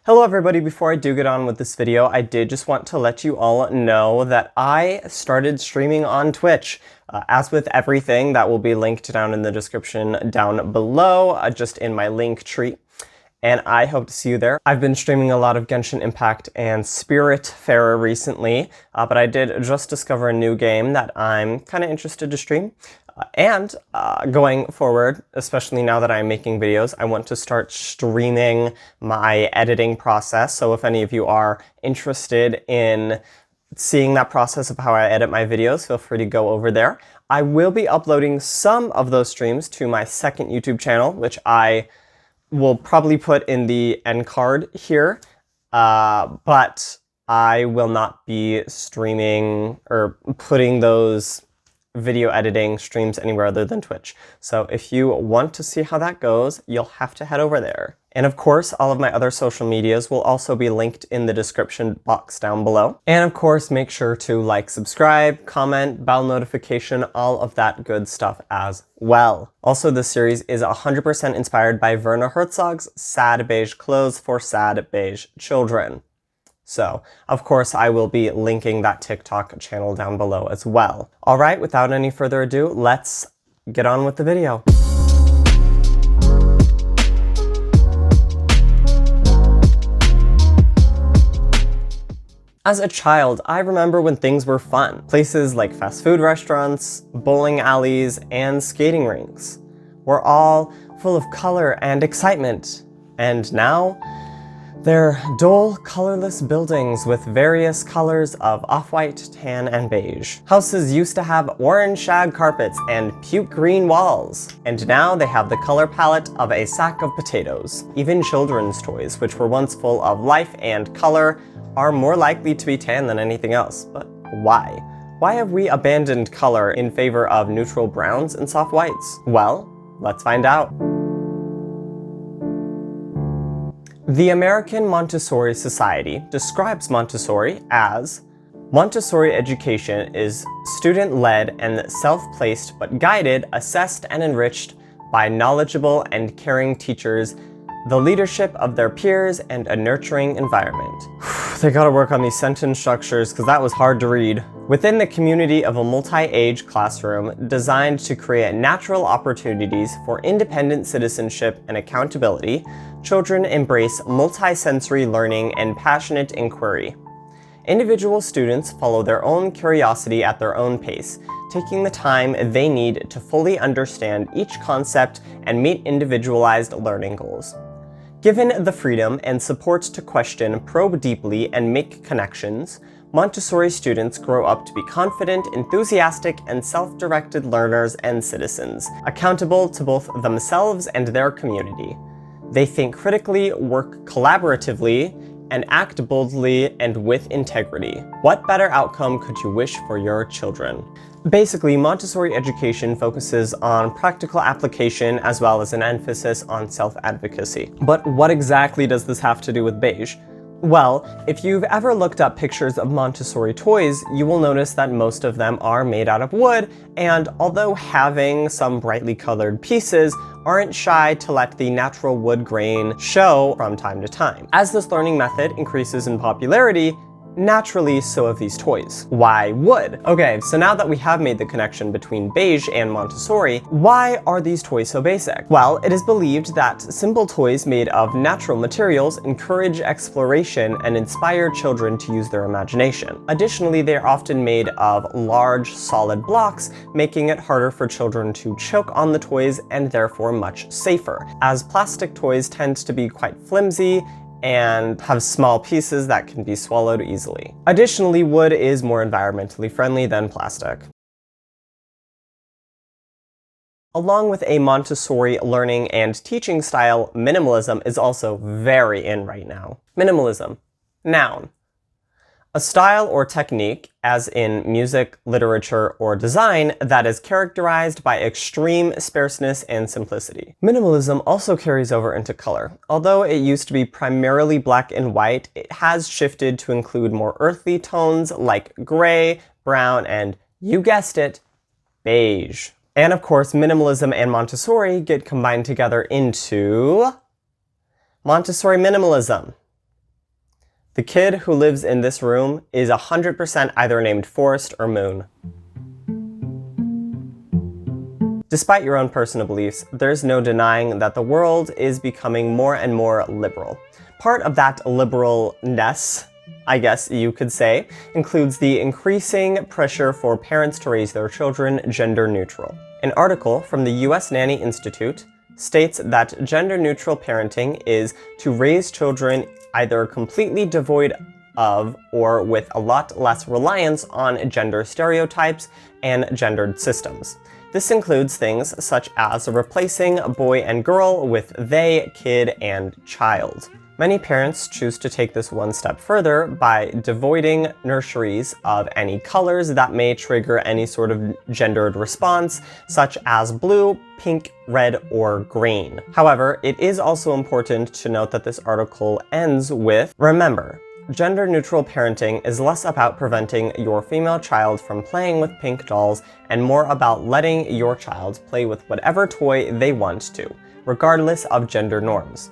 Hello everybody, before I do get on with this video, I did just want to let you all know that I started streaming on Twitch. As with everything, that will be linked down in the description down below, just in my link tree. And I hope to see you there. I've been streaming a lot of Genshin Impact and Spiritfarer recently, but I did just discover a new game that I'm kind of interested to stream. Going forward, especially now that I'm making videos, I want to start streaming my editing process. So if any of you are interested in seeing that process of how I edit my videos, feel free to go over there. I will be uploading some of those streams to my second YouTube channel, which I will probably put in the end card here, but I will not be streaming or putting those video editing streams anywhere other than Twitch. So if you want to see how that goes, you'll have to head over there. And of course, all of my other social medias will also be linked in the description box down below. And of course, make sure to like, subscribe, comment, bell notification, all of that good stuff as well. Also, this series is 100% inspired by Werner Herzog's Sad Beige Clothes for Sad Beige Children. So, of course, I will be linking that TikTok channel down below as well. All right, without any further ado, let's get on with the video. As a child, I remember when things were fun. Places like fast food restaurants, bowling alleys, and skating rinks were all full of color and excitement. And now, they're dull, colorless buildings with various colors of off-white, tan, and beige. Houses used to have orange shag carpets and puke green walls, and now they have the color palette of a sack of potatoes. Even children's toys, which were once full of life and color, are more likely to be tan than anything else. But why? Why have we abandoned color in favor of neutral browns and soft whites? Well, let's find out. The American Montessori Society describes Montessori as Montessori education is student-led and self-placed but guided, assessed, and enriched by knowledgeable and caring teachers, the leadership of their peers, and a nurturing environment. They gotta work on these sentence structures because that was hard to read. Within the community of a multi-age classroom designed to create natural opportunities for independent citizenship and accountability, children embrace multi-sensory learning and passionate inquiry. Individual students follow their own curiosity at their own pace, taking the time they need to fully understand each concept and meet individualized learning goals. Given the freedom and support to question, probe deeply, and make connections, Montessori students grow up to be confident, enthusiastic, and self-directed learners and citizens, accountable to both themselves and their community. They think critically, work collaboratively, and act boldly and with integrity. What better outcome could you wish for your children? Basically, Montessori education focuses on practical application as well as an emphasis on self-advocacy. But what exactly does this have to do with beige? Well, if you've ever looked up pictures of Montessori toys, you will notice that most of them are made out of wood, and although having some brightly colored pieces, aren't shy to let the natural wood grain show from time to time. As this learning method increases in popularity, naturally, so have these toys. Why wood? Okay, so now that we have made the connection between beige and Montessori, why are these toys so basic? Well, it is believed that simple toys made of natural materials encourage exploration and inspire children to use their imagination. Additionally, they are often made of large, solid blocks, making it harder for children to choke on the toys and therefore much safer, as plastic toys tend to be quite flimsy and have small pieces that can be swallowed easily. Additionally, wood is more environmentally friendly than plastic. Along with a Montessori learning and teaching style, minimalism is also very in right now. Minimalism. Noun. A style or technique, as in music, literature, or design, that is characterized by extreme sparseness and simplicity. Minimalism also carries over into color. Although it used to be primarily black and white, it has shifted to include more earthly tones like gray, brown, and, you guessed it, beige. And of course, minimalism and Montessori get combined together into Montessori minimalism. The kid who lives in this room is 100% either named Forrest or Moon. Despite your own personal beliefs, there's no denying that the world is becoming more and more liberal. Part of that liberalness, I guess you could say, includes the increasing pressure for parents to raise their children gender neutral. An article from the US Nanny Institute states that gender-neutral parenting is to raise children either completely devoid of or with a lot less reliance on gender stereotypes and gendered systems. This includes things such as replacing boy and girl with they, kid, and child. Many parents choose to take this one step further by devoiding nurseries of any colors that may trigger any sort of gendered response, such as blue, pink, red, or green. However, it is also important to note that this article ends with, remember, gender-neutral parenting is less about preventing your female child from playing with pink dolls and more about letting your child play with whatever toy they want to, regardless of gender norms.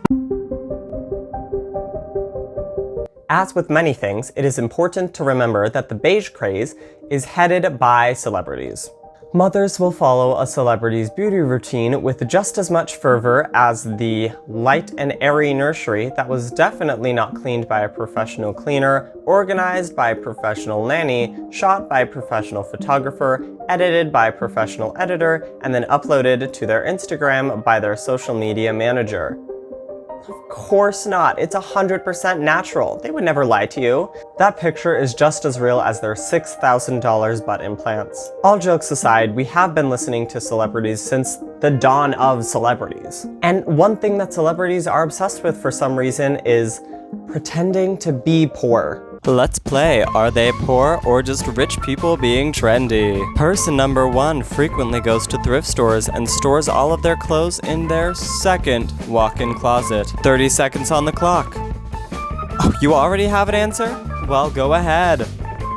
As with many things, it is important to remember that the beige craze is headed by celebrities. Mothers will follow a celebrity's beauty routine with just as much fervor as the light and airy nursery that was definitely not cleaned by a professional cleaner, organized by a professional nanny, shot by a professional photographer, edited by a professional editor, and then uploaded to their Instagram by their social media manager. Of course not. It's 100% natural. They would never lie to you. That picture is just as real as their $6,000 butt implants. All jokes aside, we have been listening to celebrities since the dawn of celebrities. And one thing that celebrities are obsessed with for some reason is pretending to be poor. Let's play. Are they poor or just rich people being trendy? Person number 1 frequently goes to thrift stores and stores all of their clothes in their second walk-in closet. 30 seconds on the clock. Oh, you already have an answer? Well, go ahead.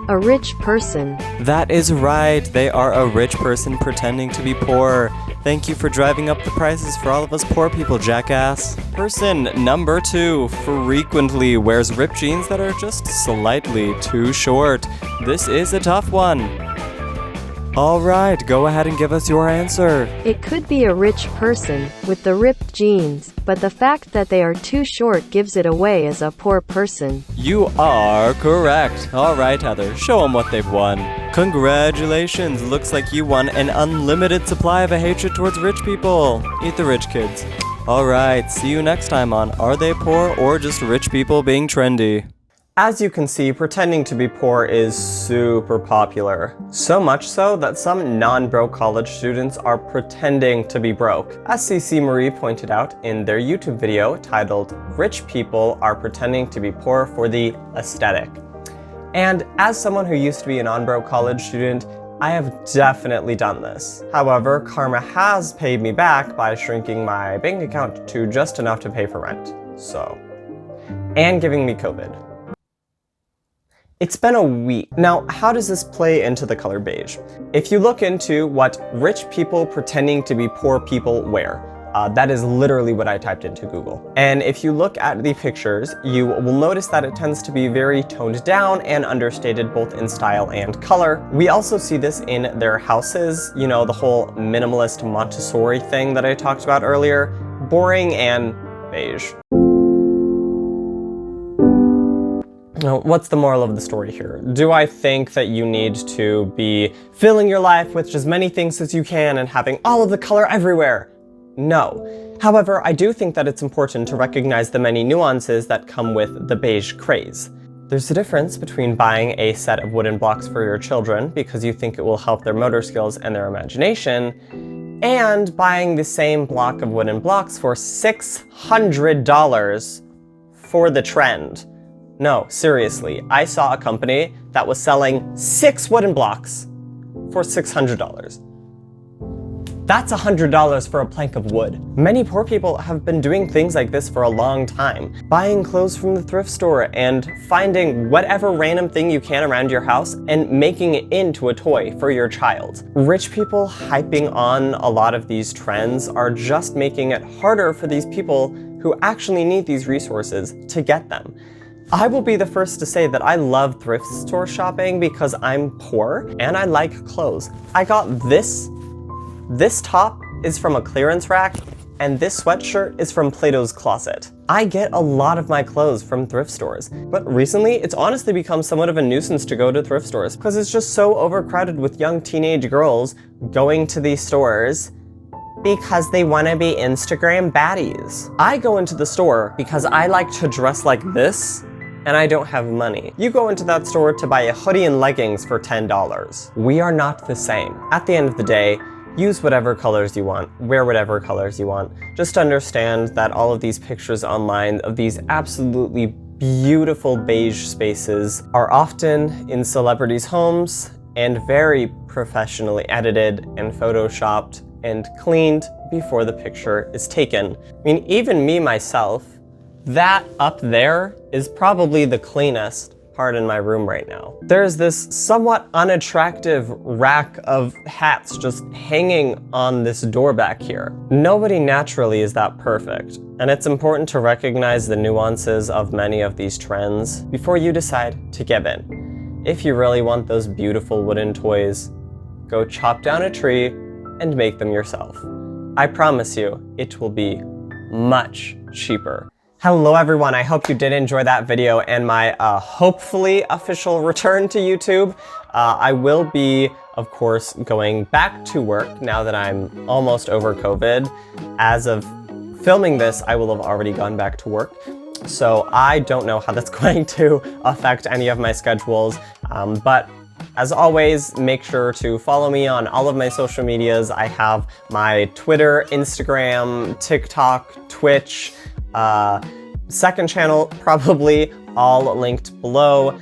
A rich person. That is right. They are a rich person pretending to be poor. Thank you for driving up the prices for all of us poor people, jackass. Person number 2 frequently wears ripped jeans that are just slightly too short. This is a tough one. All right, go ahead and give us your answer. It could be a rich person with the ripped jeans, but the fact that they are too short gives it away as a poor person. You are correct. All right, Heather, show them what they've won. Congratulations, looks like you won an unlimited supply of a hatred towards rich people. Eat the rich kids. All right, see you next time on Are They Poor or Just Rich People Being Trendy? As you can see, pretending to be poor is super popular. So much so that some non-broke college students are pretending to be broke. As CC Marie pointed out in their YouTube video titled, "Rich People Are Pretending to Be Poor for the Aesthetic." And as someone who used to be a non-broke college student, I have definitely done this. However, karma has paid me back by shrinking my bank account to just enough to pay for rent. And giving me COVID. It's been a week. Now, how does this play into the color beige? If you look into what rich people pretending to be poor people wear, that is literally what I typed into Google. And if you look at the pictures, you will notice that it tends to be very toned down and understated both in style and color. We also see this in their houses, you know, the whole minimalist Montessori thing that I talked about earlier. Boring and beige. Now, what's the moral of the story here? Do I think that you need to be filling your life with as many things as you can and having all of the color everywhere? No. However, I do think that it's important to recognize the many nuances that come with the beige craze. There's a difference between buying a set of wooden blocks for your children because you think it will help their motor skills and their imagination, and buying the same block of wooden blocks for $600 for the trend. No, seriously, I saw a company that was selling 6 wooden blocks for $600. That's $100 for a plank of wood. Many poor people have been doing things like this for a long time, buying clothes from the thrift store and finding whatever random thing you can around your house and making it into a toy for your child. Rich people hyping on a lot of these trends are just making it harder for these people who actually need these resources to get them. I will be the first to say that I love thrift store shopping because I'm poor and I like clothes. I got this. This top is from a clearance rack, and this sweatshirt is from Plato's Closet. I get a lot of my clothes from thrift stores, but recently it's honestly become somewhat of a nuisance to go to thrift stores because it's just so overcrowded with young teenage girls going to these stores because they want to be Instagram baddies. I go into the store because I like to dress like this, and I don't have money. You go into that store to buy a hoodie and leggings for $10. We are not the same. At the end of the day, use whatever colors you want, wear whatever colors you want. Just understand that all of these pictures online of these absolutely beautiful beige spaces are often in celebrities' homes and very professionally edited and photoshopped and cleaned before the picture is taken. I mean, even me myself, that up there is probably the cleanest part in my room right now. There's this somewhat unattractive rack of hats just hanging on this door back here. Nobody naturally is that perfect, and it's important to recognize the nuances of many of these trends before you decide to give in. If you really want those beautiful wooden toys, go chop down a tree and make them yourself. I promise you, it will be much cheaper. Hello everyone, I hope you did enjoy that video and my hopefully official return to YouTube. I will be, of course, going back to work now that I'm almost over COVID. As of filming this, I will have already gone back to work. So I don't know how that's going to affect any of my schedules, but as always, make sure to follow me on all of my social medias. I have my Twitter, Instagram, TikTok, Twitch, second channel probably all linked below.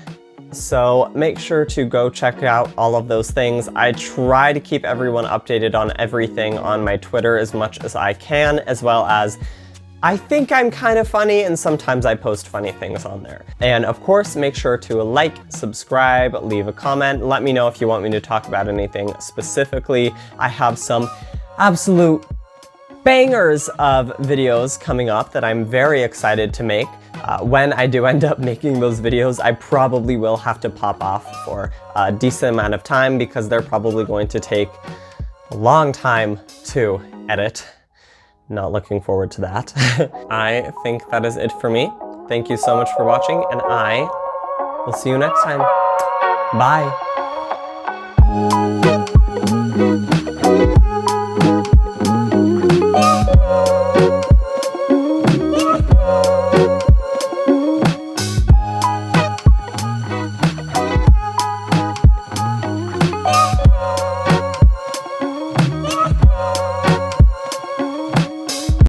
So make sure to go check out all of those things. I try to keep everyone updated on everything on my Twitter as much as I can, as well as I think I'm kind of funny and sometimes I post funny things on there. And of course, make sure to like, subscribe, leave a comment. Let me know if you want me to talk about anything specifically. I have some absolute bangers of videos coming up that I'm very excited to make. When I do end up making those videos, I probably will have to pop off for a decent amount of time because they're probably going to take a long time to edit. Not looking forward to that. I think that is it for me. Thank you so much for watching, and I will see you next time. Bye.